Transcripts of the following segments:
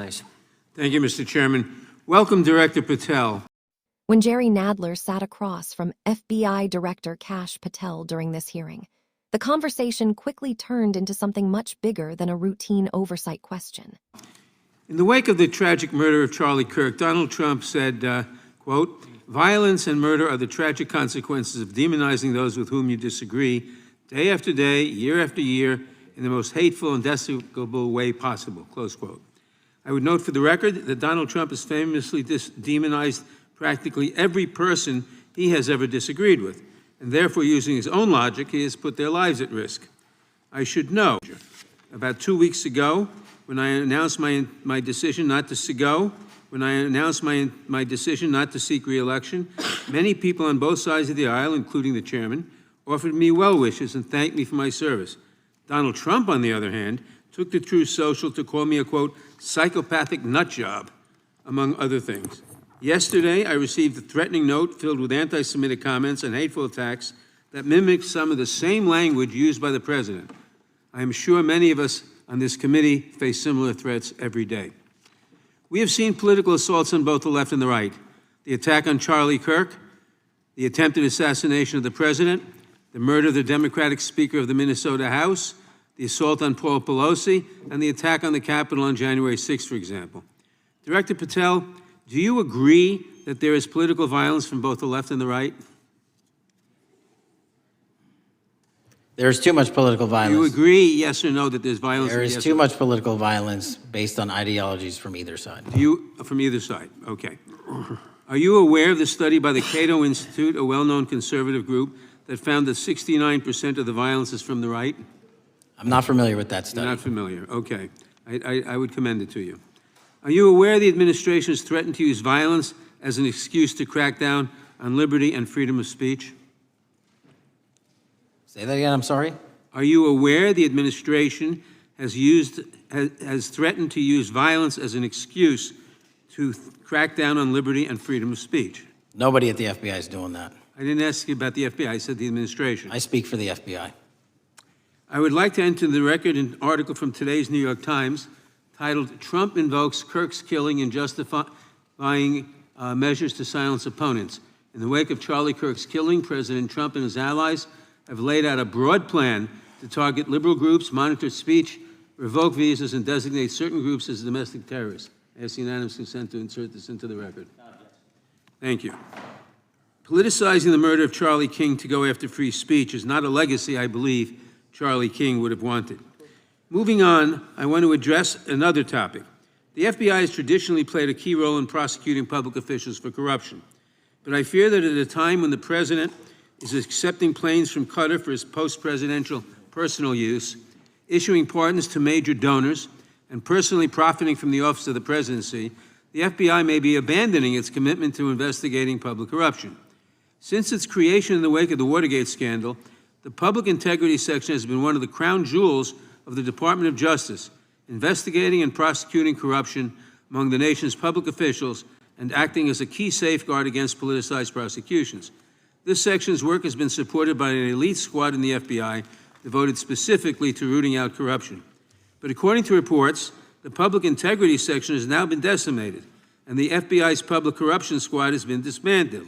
Nice. Thank you, Mr. Chairman. Welcome, Director Patel. When Jerry Nadler sat across from FBI Director Kash Patel during this hearing, the conversation quickly turned into something much bigger than a routine oversight question. In the wake of the tragic murder of Charlie Kirk, Donald Trump said, quote, "Violence and murder are the tragic consequences of demonizing those with whom you disagree, day after day, year after year, in the most hateful and despicable way possible," close quote. I would note for the record that Donald Trump has famously demonized practically every person he has ever disagreed with, and therefore, using his own logic, he has put their lives at risk. I should know, about 2 weeks ago, when I announced my decision not to decision not to seek re-election, many people on both sides of the aisle, including the chairman, offered me well wishes and thanked me for my service. Donald Trump, on the other hand, took to Truth Social to call me a, quote, psychopathic nut job, among other things. Yesterday, I received a threatening note filled with anti-Semitic comments and hateful attacks that mimic some of the same language used by the president. I am sure many of us on this committee face similar threats every day. We have seen political assaults on both the left and the right. The attack on Charlie Kirk, the attempted assassination of the president, the murder of the Democratic Speaker of the Minnesota House, the assault on Paul Pelosi, and the attack on the Capitol on January 6th, for example. Director Patel, do you agree that there is political violence from both the left and the right? There is too much political violence. Do you agree, yes or no, that there's violence? There is too much political violence based on ideologies from either side. From either side, okay. Are you aware of the study by the Cato Institute, a well-known conservative group, that found that 69% of the violence is from the right? I'm not familiar with that study. You're not familiar, okay. I would commend it to you. Are you aware the administration has threatened to use violence as an excuse to crack down on liberty and freedom of speech? Say that again, I'm sorry? Are you aware the administration has threatened to use violence as an excuse to crack down on liberty and freedom of speech? Nobody at the FBI is doing that. I didn't ask you about the FBI, I said the administration. I speak for the FBI. I would like to enter the record an article from today's New York Times titled, "Trump Invokes Kirk's Killing and Justifying Measures to Silence Opponents." In the wake of Charlie Kirk's killing, President Trump and his allies have laid out a broad plan to target liberal groups, monitor speech, revoke visas, and designate certain groups as domestic terrorists. I ask unanimous consent to insert this into the record. Thank you. Politicizing the murder of Charlie King to go after free speech is not a legacy I believe Charlie King would have wanted. Moving on, I want to address another topic. The FBI has traditionally played a key role in prosecuting public officials for corruption. But I fear that at a time when the president is accepting planes from Qatar for his post-presidential personal use, issuing pardons to major donors, and personally profiting from the office of the presidency, the FBI may be abandoning its commitment to investigating public corruption. Since its creation in the wake of the Watergate scandal, the Public Integrity Section has been one of the crown jewels of the Department of Justice, investigating and prosecuting corruption among the nation's public officials and acting as a key safeguard against politicized prosecutions. This section's work has been supported by an elite squad in the FBI devoted specifically to rooting out corruption. But according to reports, the Public Integrity Section has now been decimated, and the FBI's Public Corruption Squad has been disbanded.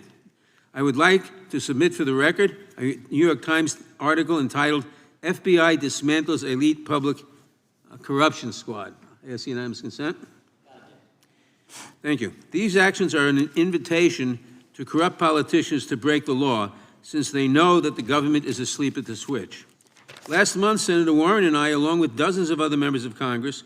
I would like to submit for the record a New York Times article entitled, "FBI Dismantles Elite Public Corruption Squad." I ask unanimous consent. Thank you. These actions are an invitation to corrupt politicians to break the law, since they know that the government is asleep at the switch. Last month, Senator Warren and I, along with dozens of other members of Congress,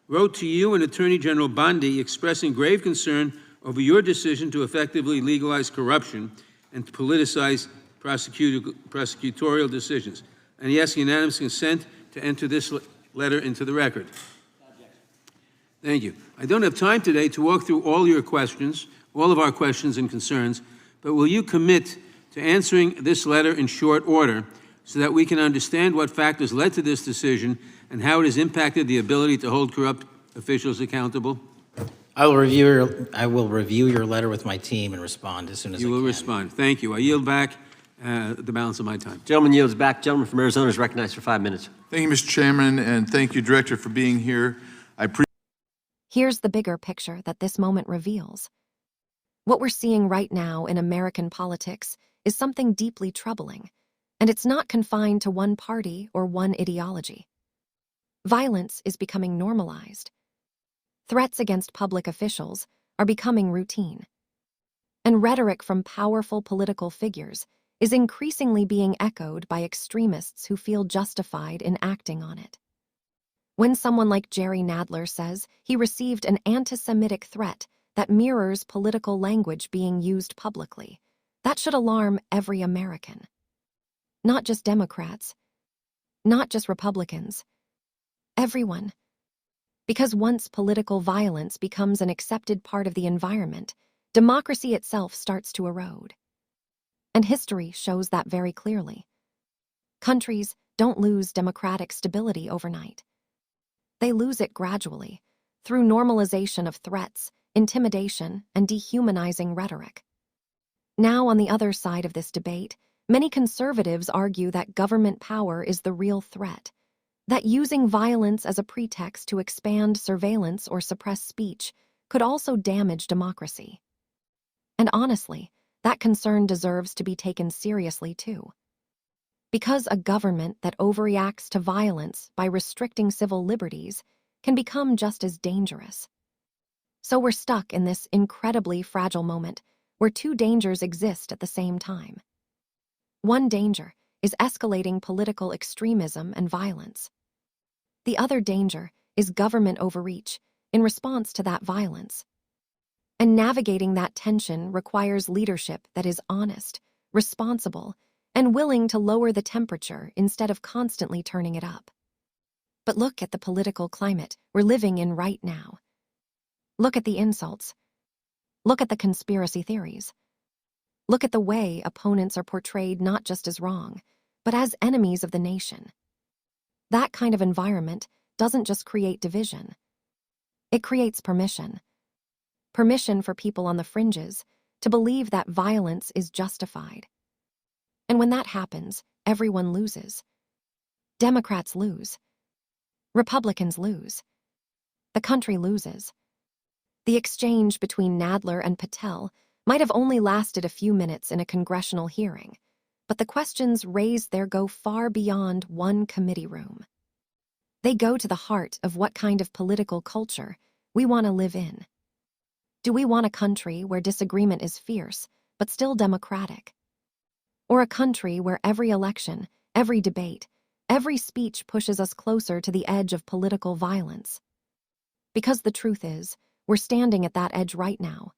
wrote to you and Attorney General Bondi expressing grave concern over your decision to effectively legalize corruption and to politicize prosecutorial decisions. And he asks unanimous consent to enter this letter into the record. Thank you. I don't have time today to walk through all your questions, all of our questions and concerns, but will you commit to answering this letter in short order so that we can understand what factors led to this decision and how it has impacted the ability to hold corrupt officials accountable? I will review your letter with my team and respond as soon as I can. You will respond. Thank you. I yield back the balance of my time. Gentleman yields back. Gentleman from Arizona is recognized for 5 minutes. Thank you, Mr. Chairman, and thank you, Director, for being here. I appreciate Here's the bigger picture that this moment reveals. What we're seeing right now in American politics is something deeply troubling, and it's not confined to one party or one ideology. Violence is becoming normalized. Threats against public officials are becoming routine. And rhetoric from powerful political figures is increasingly being echoed by extremists who feel justified in acting on it. When someone like Jerry Nadler says he received an anti-Semitic threat that mirrors political language being used publicly, that should alarm every American. Not just Democrats, not just Republicans, everyone. Because once political violence becomes an accepted part of the environment, democracy itself starts to erode. And history shows that very clearly. Countries don't lose democratic stability overnight. They lose it gradually, through normalization of threats, intimidation, and dehumanizing rhetoric. Now, on the other side of this debate, many conservatives argue that government power is the real threat, that using violence as a pretext to expand surveillance or suppress speech could also damage democracy. And honestly, that concern deserves to be taken seriously too. Because a government that overreacts to violence by restricting civil liberties can become just as dangerous. So we're stuck in this incredibly fragile moment where two dangers exist at the same time. One danger is escalating political extremism and violence. The other danger is government overreach in response to that violence. And navigating that tension requires leadership that is honest, responsible, and willing to lower the temperature instead of constantly turning it up. But look at the political climate we're living in right now. Look at the insults. Look at the conspiracy theories. Look at the way opponents are portrayed not just as wrong, but as enemies of the nation. That kind of environment doesn't just create division. It creates permission. Permission for people on the fringes to believe that violence is justified. And when that happens, everyone loses. Democrats lose. Republicans lose. The country loses. The exchange between Nadler and Patel might have only lasted a few minutes in a congressional hearing, but the questions raised there go far beyond one committee room. They go to the heart of what kind of political culture we want to live in. Do we want a country where disagreement is fierce, but still democratic? Or a country where every election, every debate, every speech pushes us closer to the edge of political violence? Because the truth is, we're standing at that edge right now.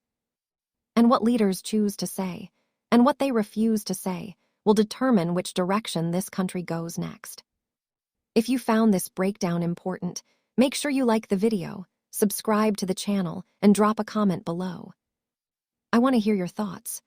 And what leaders choose to say, and what they refuse to say, will determine which direction this country goes next. If you found this breakdown important, make sure you like the video, subscribe to the channel, and drop a comment below. I want to hear your thoughts.